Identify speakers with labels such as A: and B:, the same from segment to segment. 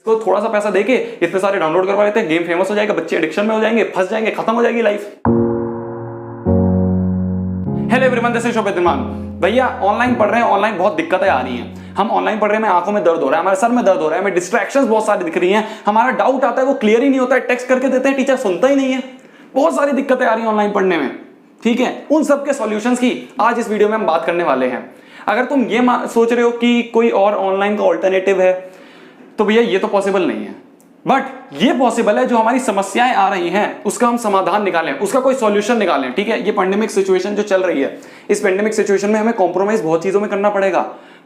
A: तो थोड़ा सा पैसा देके इतने सारे डाउनलोड करवा लेते हैं, गेम फेमस हो जाएगा, बच्चे एडिक्शन में हो जाएंगे, फंस जाएंगे, खत्म हो जाएगी life. Hello everyone, this is Shobhit Diman. भैया ऑनलाइन पढ़ रहे हैं, ऑनलाइन बहुत दिक्कतें आ रही हैं। हम ऑनलाइन पढ़ रहे हैं, आंखों में दर्द हो रहा है, हमारे सर में दर्द हो रहा है, हमें डिस्ट्रैक्शंस बहुत सारी दिख रही हैं, हमारा डाउट आता है वो क्लियर ही नहीं होता है, टेक्स्ट करके देते हैं, टीचर सुनता ही नहीं है। बहुत सारी दिक्कतें आ रही हैं ऑनलाइन पढ़ने में, ठीक है। उन सब के सॉल्यूशंस की आज इस वीडियो में हम बात करने वाले हैं। अगर तुम ये सोच रहे हो कि कोई और ऑनलाइन का ऑल्टरनेटिव है, तो भैया ये तो पॉसिबल नहीं है। बट ये पॉसिबल है, जो हमारी समस्याएं आ रही हैं उसका हम समाधान निकालें, उसका कोई सॉल्यूशन निकालें, ठीक है। ये पेंडेमिक सिचुएशन जो चल रही है, इस पेंडेमिक सिचुएशन में हमें कॉम्प्रोमाइज बहुत चीजों में करना पड़ेगा,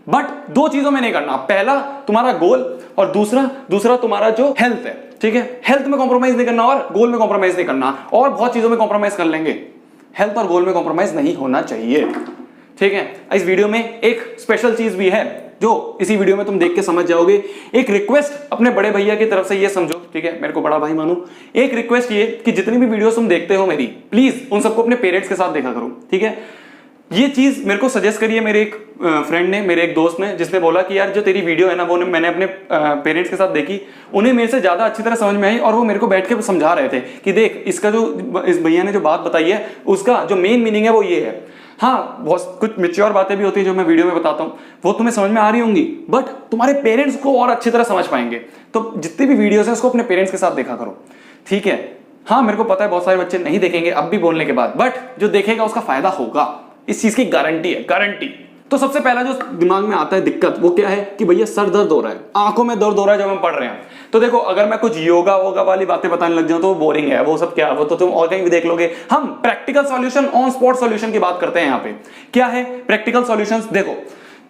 A: बट दो चीजों में नहीं करना। पहला तुम्हारा गोल, और दूसरा तुम्हारा जो हेल्थ है, ठीक है। हेल्थ में कॉम्प्रोमाइज नहीं करना और गोल में कॉम्प्रोमाइज नहीं करना, और बहुत चीजों में कॉम्प्रोमाइज कर लेंगे, हेल्थ और गोल में कॉम्प्रोमाइज नहीं होना चाहिए, ठीक है। इस वीडियो में एक स्पेशल चीज भी है जो इसी वीडियो में तुम देख के समझ जाओगे। एक रिक्वेस्ट अपने बड़े भैया की तरफ से ये समझो, ठीक है, मेरे को बड़ा भाई मानो। एक रिक्वेस्ट ये कि जितनी भी वीडियोस तुम देखते हो मेरी, प्लीज उन सबको अपने पेरेंट्स के साथ देखा करो, ठीक है। ये चीज मेरे को सजेस्ट करी है मेरे एक फ्रेंड ने, मेरे एक दोस्त ने, जिसने बोला कि यार जो तेरी वीडियो है ना, वो मैंने अपने पेरेंट्स के साथ देखी, उन्हें मेरे से ज्यादा अच्छी तरह समझ में आई, और वो मेरे को बैठ के समझा रहे थे कि देख, इसका जो इस भैया ने जो बात बताई है, उसका जो मेन मीनिंग है वो ये है। हाँ, बहुत कुछ मैच्योर बातें भी होती है जो मैं वीडियो में बताता हूँ, वो तुम्हें समझ में आ रही होंगी, बट तुम्हारे पेरेंट्स को और अच्छी तरह समझ पाएंगे। तो जितनी भी वीडियोस हैं उसको अपने पेरेंट्स के साथ देखा करो, ठीक है। हाँ, मेरे को पता है बहुत सारे बच्चे नहीं देखेंगे अब भी बोलने के बाद, बट जो देखेगा उसका फायदा होगा, इस चीज की गारंटी है, गारंटी। तो सबसे पहला जो दिमाग में आता है दिक्कत, वो क्या है कि भैया सर दर्द हो रहा है, आंखों में दर्द हो रहा है जब हम पढ़ रहे हैं। तो देखो, अगर मैं कुछ योगा वोगा वाली बातें बताने लग जाऊं तो वो बोरिंग है, वो सब क्या, वो तो तुम और कहीं भी देख लोगे। हम practical solution, on spot solution की बात करते हैं यहाँ पे। क्या है प्रैक्टिकल सॉल्यूशंस? देखो,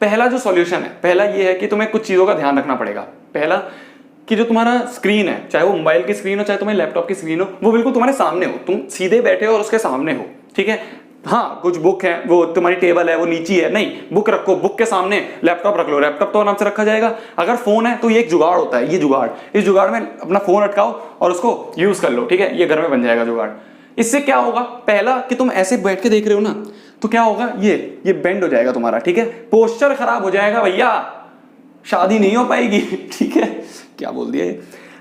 A: पहला जो सॉल्यूशन है, पहला ये है कि तुम्हें कुछ चीजों का ध्यान रखना पड़ेगा। पहला कि जो तुम्हारा स्क्रीन है, चाहे वो मोबाइल की स्क्रीन हो, चाहे तुम्हारी लैपटॉप की स्क्रीन हो, वो बिल्कुल तुम्हारे सामने हो, तुम सीधे बैठे हो और उसके सामने हो, ठीक है। हाँ, कुछ बुक है, वो तुम्हारी टेबल है वो नीचे है, नहीं, बुक रखो, बुक के सामने लैपटॉप रख लो, लैपटॉप तो आराम से रखा जाएगा। अगर फोन है तो ये एक जुगाड़ होता है, ये जुगाड़, इस जुगाड़ में अपना फोन अटकाओ और उसको यूज कर लो, ठीक है। ये घर में बन जाएगा जुगाड़। इससे क्या होगा, पहला कि तुम ऐसे बैठ के देख रहे हो ना, तो क्या होगा, ये बेंड हो जाएगा तुम्हारा, ठीक है। पोस्चर खराब हो जाएगा भैया, शादी नहीं हो पाएगी, ठीक है। क्या बोल दिया,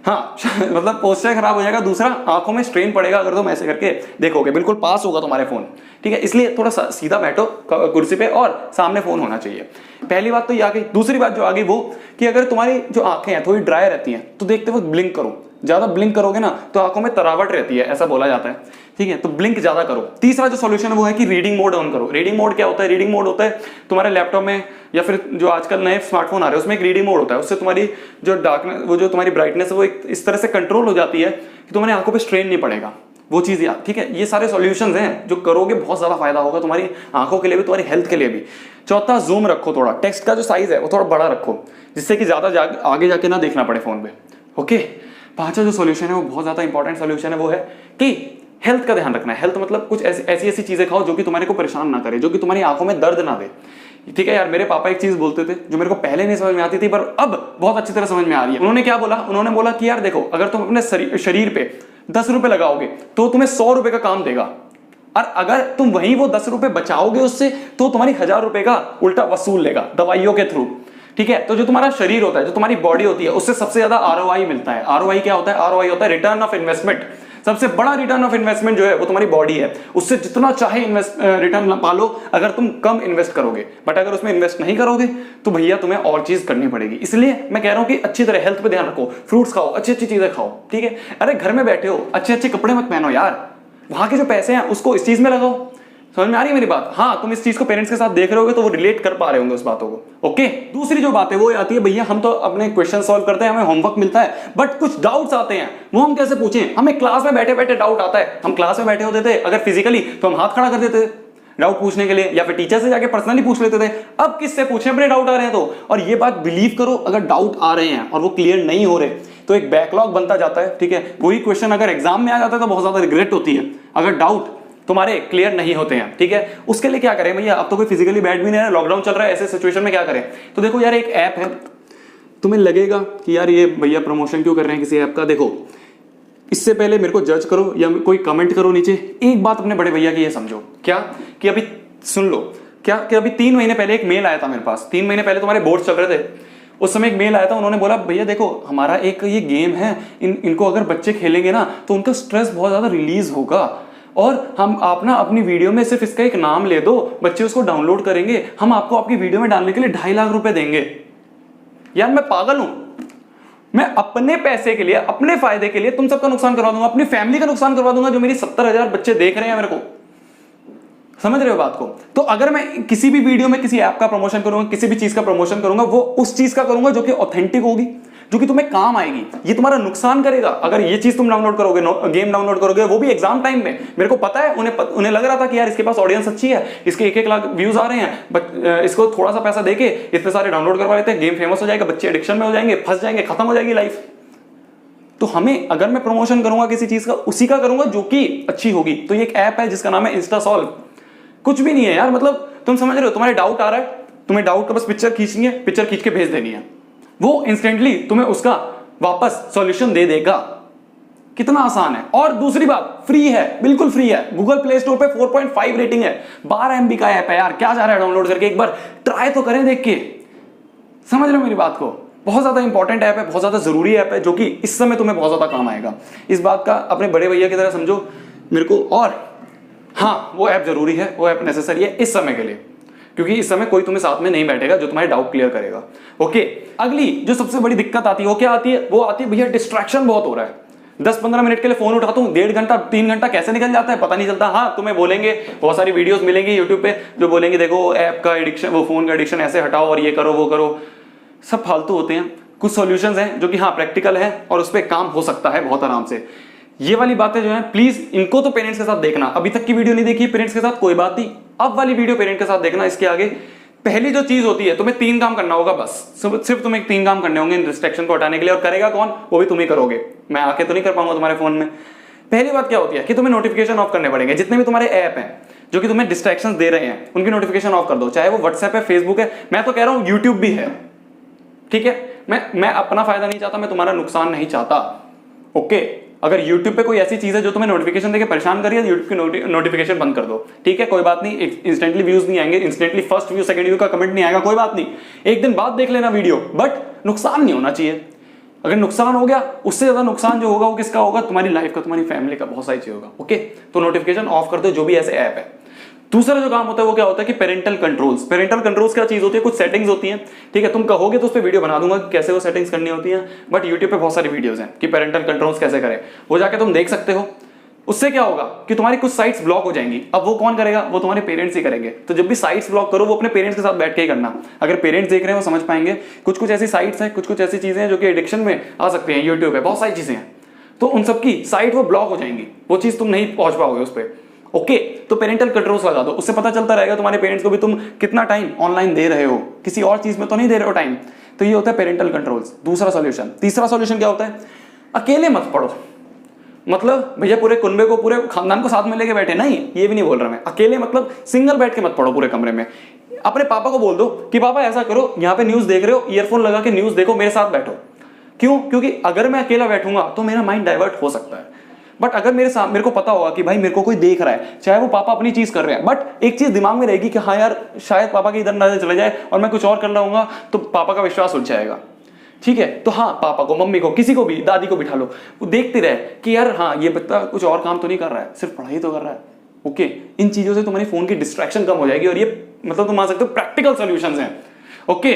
A: हाँ, मतलब पोस्चर खराब हो जाएगा। दूसरा, आंखों में स्ट्रेन पड़ेगा अगर तुम ऐसे करके देखोगे, बिल्कुल पास होगा तुम्हारे फोन, ठीक है। इसलिए थोड़ा सीधा बैठो कुर्सी पे और सामने फोन होना चाहिए। पहली बात तो ये आ गई। दूसरी बात जो आ गई वो कि अगर तुम्हारी जो आंखें हैं थोड़ी ड्राई रहती हैं, तो देखते वक्त ब्लिंक करो। ज्यादा ब्लिंक करोगे ना तो आंखों में तरावट रहती है, ऐसा बोला जाता है, ठीक है। तो ब्लिंक ज्यादा करो। तीसरा जो सॉल्यूशन है वो है कि रीडिंग मोड ऑन करो। रीडिंग मोड क्या होता है? रीडिंग मोड होता है तुम्हारे लैपटॉप में या फिर जो आजकल नए स्मार्टफोन आ रहे हैं उसमें एक रीडिंग मोड होता है। उससे तुम्हारी जो डार्कनेस, वो जो तुम्हारी ब्राइटनेस है, वो इस तरह से कंट्रोल हो जाती है कि तुम्हारी आंखों पर स्ट्रेन नहीं पड़ेगा, वो चीज याद, ठीक है। ये सारे सॉल्यूशंस हैं जो करोगे बहुत ज्यादा फायदा होगा तुम्हारी आंखों के लिए भी, तुम्हारी हेल्थ के लिए भी। चौथा, जूम रखो थोड़ा, टेक्स्ट का जो साइज है वो थोड़ा बड़ा रखो, जिससे कि ज्यादा आगे जाके ना देखना पड़े फोन पे, ओके। पांचवा जो सॉल्यूशन है वो बहुत ज्यादा इंपॉर्टेंट सॉल्यूशन है, वो है कि हेल्थ का ध्यान रखना है। हेल्थ मतलब कुछ ऐसी चीजें खाओ जो कि तुम्हारे को परेशान ना करे, जो कि तुम्हारी आंखों में दर्द ना दे, ठीक है। यार, मेरे पापा एक चीज बोलते थे जो मेरे को पहले नहीं समझ में आती थी, पर अब बहुत अच्छी तरह समझ में आ रही है। उन्होंने क्या बोला? उन्होंने बोला कि यार देखो, अगर तुम अपने शरीर पे 10 रुपए लगाओगे तो तुम्हें 100 रुपए का काम देगा, और अगर तुम वहीं वो 10 रुपए बचाओगे उससे, तो तुम्हारी 1000 रुपए का उल्टा वसूल लेगा दवाइयों के थ्रू, ठीक है। तो जो तुम्हारा शरीर होता है, जो तुम्हारी बॉडी होती है, उससे सबसे ज्यादा ROI मिलता है। ROI क्या होता है? ROI होता है रिटर्न ऑफ इन्वेस्टमेंट। सबसे बड़ा रिटर्न ऑफ इन्वेस्टमेंट जो है वो तुम्हारी बॉडी है। उससे जितना चाहे रिटर्न पालो अगर तुम कम इन्वेस्ट करोगे, बट अगर उसमें इन्वेस्ट नहीं करोगे तो भैया तुम्हें और चीज करनी पड़ेगी। इसलिए मैं कह रहा हूं कि अच्छी तरह हेल्थ पे ध्यान रखो, फ्रूट्स खाओ, अच्छी अच्छी चीजें खाओ, ठीक है। अरे घर में बैठे हो, अच्छे अच्छे कपड़े मत पहनो यार, वहां के जो पैसे हैं उसको इस चीज में लगाओ। समझ में आ रही है मेरी बात? हाँ, तुम इस चीज को पेरेंट्स के साथ देख रहे होगे तो वो रिलेट कर पा रहे होंगे उस बातों को, ओके। दूसरी जो बात है वो आती है, भैया हम तो अपने क्वेश्चन सॉल्व करते हैं, हमें होमवर्क मिलता है, बट कुछ डाउट्स आते हैं, वो हम कैसे पूछें? हमें क्लास में बैठे बैठे डाउट आता है, हम क्लास में बैठे होते थे, अगर फिजिकली तो हम हाथ खड़ा कर देते थे डाउट पूछने के लिए, या फिर टीचर से जाके पर्सनली पूछ लेते थे। अब किससे पूछें अपने डाउट आ रहे हैं तो? और ये बात बिलीव करो, अगर डाउट आ रहे हैं और वो क्लियर नहीं हो रहे तो एक बैकलॉग बनता जाता है, ठीक है। वही क्वेश्चन अगर एग्जाम में आ जाता है तो बहुत ज्यादा रिग्रेट होती है, अगर डाउट तुम्हारे क्लियर नहीं होते हैं, ठीक है। उसके लिए क्या करें भैया? अब तो कोई फिजिकली बैठ भी नहीं है, लॉकडाउन चल रहा है, ऐसे सिचुएशन में क्या करें? तो देखो यार, एक ऐप है, तुम्हें लगेगा कि यार ये भैया प्रमोशन क्यों कर रहे हैं किसी ऐप का। देखो, इससे पहले मेरे को जज करो या कोई कमेंट करो नीचे, एक बात अपने बड़े भैया की ये समझो, क्या कि अभी सुन लो, क्या कि अभी 3 महीने पहले एक मेल आया था मेरे पास। 3 महीने पहले तुम्हारे बोर्ड चल रहे थे, उस समय एक मेल आया था, उन्होंने बोला भैया देखो हमारा एक ये गेम है, इनको अगर बच्चे खेलेंगे ना तो उनका स्ट्रेस बहुत ज्यादा रिलीज होगा, और हम आप ना अपनी वीडियो में सिर्फ इसका एक नाम ले दो, बच्चे उसको डाउनलोड करेंगे, हम आपको आपकी वीडियो में डालने के लिए 2.5 लाख रुपए देंगे। यार मैं पागल हूं? मैं अपने पैसे के लिए, अपने फायदे के लिए तुम सबका नुकसान करवा दूंगा, अपनी फैमिली का नुकसान करवा दूंगा, जो मेरी 70,000 बच्चे देख रहे हैं मेरे को। समझ रहे हो बात को? तो अगर मैं किसी भी वीडियो में किसी ऐप का प्रमोशन करूंगा, किसी भी चीज का प्रमोशन करूंगा, वो उस चीज का करूंगा जो कि ऑथेंटिक होगी, जो कि तुम्हें काम आएगी। ये तुम्हारा नुकसान करेगा अगर ये चीज तुम डाउनलोड करोगे, गेम डाउनलोड करोगे, वो भी एग्जाम टाइम में। मेरे को पता है उन्हें लग रहा था कि यार इसके पास ऑडियंस अच्छी है, इसके 1-1 लाख व्यूज आ रहे हैं, बट इसको थोड़ा सा पैसा देके इतने सारे डाउनलोड करवा लेते हैं, गेम फेमस हो जाएगा, बच्चे एडिक्शन में हो जाएंगे, फंस जाएंगे, खत्म हो जाएगी लाइफ। तो हमें, अगर मैं प्रमोशन करूंगा किसी चीज का, उसी का करूंगा जो कि अच्छी होगी। तो ये एक ऐप है जिसका नाम है इंस्टा सॉल्व। कुछ भी नहीं है यार, मतलब तुम समझ रहे हो, तुम्हारे डाउट आ रहा है, तुम्हें डाउट का बस पिक्चर खींचनी है, पिक्चर खींच के भेज देनी है, वो इंस्टेंटली तुम्हें उसका वापस सॉल्यूशन दे देगा। कितना आसान है। और दूसरी बात, फ्री है, बिल्कुल फ्री है। गूगल प्ले स्टोर पे 4.5 रेटिंग है, 12 MB का ऐप है यार, क्या जा रहा है डाउनलोड करके, एक बार ट्राई तो करें देख के। समझ रहे हो मेरी बात को? बहुत ज्यादा इंपॉर्टेंट ऐप है, बहुत ज्यादा जरूरी ऐप है, जो कि इस समय तुम्हें बहुत ज्यादा काम आएगा। इस बात का अपने बड़े भैया की तरह समझो मेरे को। और हाँ, वो ऐप जरूरी है, वो ऐप नेसेसरी है इस समय के लिए, क्योंकि इस समय कोई तुम्हें साथ में नहीं बैठेगा जो तुम्हारे डाउट क्लियर करेगा। ओके, अगली जो सबसे बड़ी दिक्कत आती है वो क्या आती है? वो आती है भैया डिस्ट्रैक्शन बहुत हो रहा है। 10-15 मिनट के लिए फोन उठाता हूँ, 1.5 घंटा 3 घंटा कैसे निकल जाता है पता नहीं चलता। हाँ, तुम्हें बोलेंगे, बहुत सारी वीडियोस मिलेंगी यूट्यूब पे जो बोलेंगे देखो ऐप का एडिक्शन, वो फोन का एडिक्शन ऐसे हटाओ और ये करो वो करो, सब फालतू होते हैं। कुछ सॉल्यूशंस हैं जो कि हाँ प्रैक्टिकल है और उस पर काम हो सकता है बहुत आराम से। ये वाली बातें जो है प्लीज इनको तो पेरेंट्स के साथ देखना। अभी तक की वीडियो नहीं देखी पेरेंट्स के साथ, कोई बात नहीं, अब वाली वीडियो पेरेंट के साथ देखना। इसके आगे पहली जो चीज होती है, तुम्हें 3 काम करना होगा बस, सिर्फ तुम्हें 3 काम करने होंगे इन डिस्ट्रैक्शन को हटाने के लिए। और करेगा कौन? वो भी तुम ही करोगे, मैं आके तो नहीं कर पाऊंगा तुम्हारे फोन में। पहली बात क्या होती है कि तुम्हें नोटिफिकेशन ऑफ करने पड़ेंगे। जितने भी तुम्हारे ऐप हैं जो कि तुम्हें डिस्ट्रैक्शन दे रहे हैं, उनकी नोटिफिकेशन ऑफ कर दो। चाहे वो व्हाट्सएप है, फेसबुक है, मैं तो कह रहा हूं यूट्यूब भी है, ठीक है। मैं अपना फायदा नहीं चाहता, मैं तुम्हारा नुकसान नहीं चाहता। ओके, अगर YouTube पे कोई ऐसी चीज है जो तुम्हें नोटिफिकेशन देके परेशान कर रही है, YouTube की नोटिफिकेशन बंद कर दो, ठीक है, कोई बात नहीं। इंस्टेंटली व्यूज नहीं आएंगे, instantly first view second view का कमेंट नहीं आएगा, कोई बात नहीं, एक दिन बाद देख लेना वीडियो, बट नुकसान नहीं होना चाहिए। अगर नुकसान हो गया, उससे ज्यादा नुकसान जो होगा वो किसका होगा? तुम्हारी लाइफ का, तुम्हारी फैमिली का, बहुत सारी चीज होगा। ओके, तो नोटिफिकेशन ऑफ कर दो जो भी ऐसे ऐप है। दूसरा जो काम होता है वो क्या होता है कि पेरेंटल कंट्रोल्स। पेरेंटल कंट्रोल्स क्या चीज होती है? कुछ सेटिंग्स होती हैं, ठीक है। तुम कहोगे तो उस पर वीडियो बना दूंगा कि कैसे वो सेटिंग्स करनी होती हैं, बट यूट्यूब पे बहुत सारी वीडियोस हैं कि पेरेंटल कंट्रोल्स कैसे करें, वो जाके तुम देख सकते हो। उससे क्या होगा कि तुम्हारी कुछ साइट्स ब्लॉक हो जाएंगी। अब वो कौन करेगा? वो तुम्हारे पेरेंट्स ही करेंगे। तो जब भी साइट्स ब्लॉक करो वो अपने पेरेंट्स के साथ बैठ के ही करना। अगर पेरेंट्स देख रहे हैं वो समझ पाएंगे। कुछ कुछ ऐसी साइट्स हैं, कुछ कुछ ऐसी चीजें हैं जो कि एडिक्शन में आ सकती हैं। यूट्यूब पे बहुत सारी चीजें हैं, तो उन सबकी साइट वो ब्लॉक हो जाएंगी, वो चीज तुम नहीं पहुंच पाओगे उस पर। ओके, तो पेरेंटल कंट्रोल्स लगा दो, उससे पता चलता रहेगा तुम्हारे पेरेंट्स को भी तुम कितना टाइम ऑनलाइन दे रहे हो, किसी और चीज में तो नहीं दे रहे हो टाइम। तो ये होता है पेरेंटल कंट्रोल्स, दूसरा सॉल्यूशन। तीसरा सॉल्यूशन क्या होता है? अकेले मत पढ़ो। मतलब भैया पूरे कुनबे को, पूरे खानदान को साथ में लेके बैठे, नहीं, ये भी नहीं बोल रहा मैं। अकेले मतलब सिंगल बैठ के मत पढ़ो पूरे कमरे में। अपने पापा को बोल दो कि पापा ऐसा करो, यहाँ पे न्यूज देख रहे हो, ईयरफोन लगा के न्यूज देखो, मेरे साथ बैठो। क्यों? क्योंकि अगर मैं अकेला बैठूंगा तो मेरा माइंड डाइवर्ट हो सकता है, बट अगर मेरे को पता होगा कि भाई मेरे को कोई देख रहा है, चाहे वो पापा अपनी चीज कर रहे हैं, बट एक चीज दिमाग में रहेगी कि हाँ यार शायद पापा के इधर नजर चले जाए और मैं कुछ और कर रहूंगा तो पापा का विश्वास उठ जाएगा, ठीक है। तो हाँ, पापा को, मम्मी को, किसी को भी, दादी को बिठा लो, वो देखते रहे कि यार हाँ ये बच्चा कुछ और काम तो नहीं कर रहा है, सिर्फ पढ़ाई तो कर रहा है। ओके, इन चीजों से तुम्हारी फोन की डिस्ट्रैक्शन कम हो जाएगी और ये मतलब तुम मान सकते हो प्रैक्टिकल सॉल्यूशंस हैं। ओके,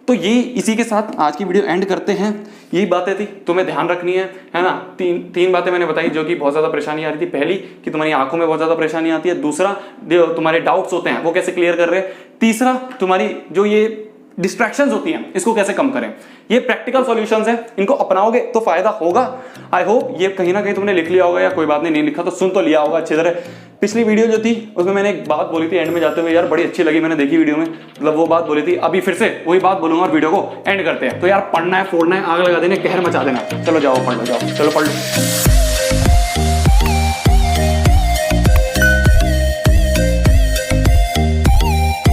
A: तो ये इसी के साथ आज की वीडियो एंड करते हैं। यही बातें थी, तुम्हें ध्यान रखनी है ना। तीन बातें मैंने बताई जो कि बहुत ज्यादा परेशानी आ रही थी। पहली कि तुम्हारी आंखों में बहुत ज्यादा परेशानी आती है। दूसरा, जो तुम्हारे डाउट्स होते हैं वो कैसे क्लियर कर रहे हैं। तीसरा, तुम्हारी जो ये डिस्ट्रैक्शंस होती हैं इसको कैसे कम करें। ये प्रैक्टिकल सॉल्यूशंस हैं, इनको अपनाओगे तो फायदा होगा। आई होप ये कहीं ना कहीं तुमने लिख लिया होगा, या कोई बात नहीं लिखा तो सुन तो लिया होगा अच्छी तरह। पिछली वीडियो जो थी उसमें मैंने एक बात बोली थी एंड में जाते हुए, यार बड़ी अच्छी लगी, मैंने देखी वीडियो में, मतलब वो बात बोली थी। अभी फिर से वही बात बोलूंगा और वीडियो को एंड करते हैं। तो यार पढ़ना है, फोड़ना है, आग लगा देना, कहर मचा देना। चलो जाओ पढ़ लो, जाओ चलो पढ़ लो।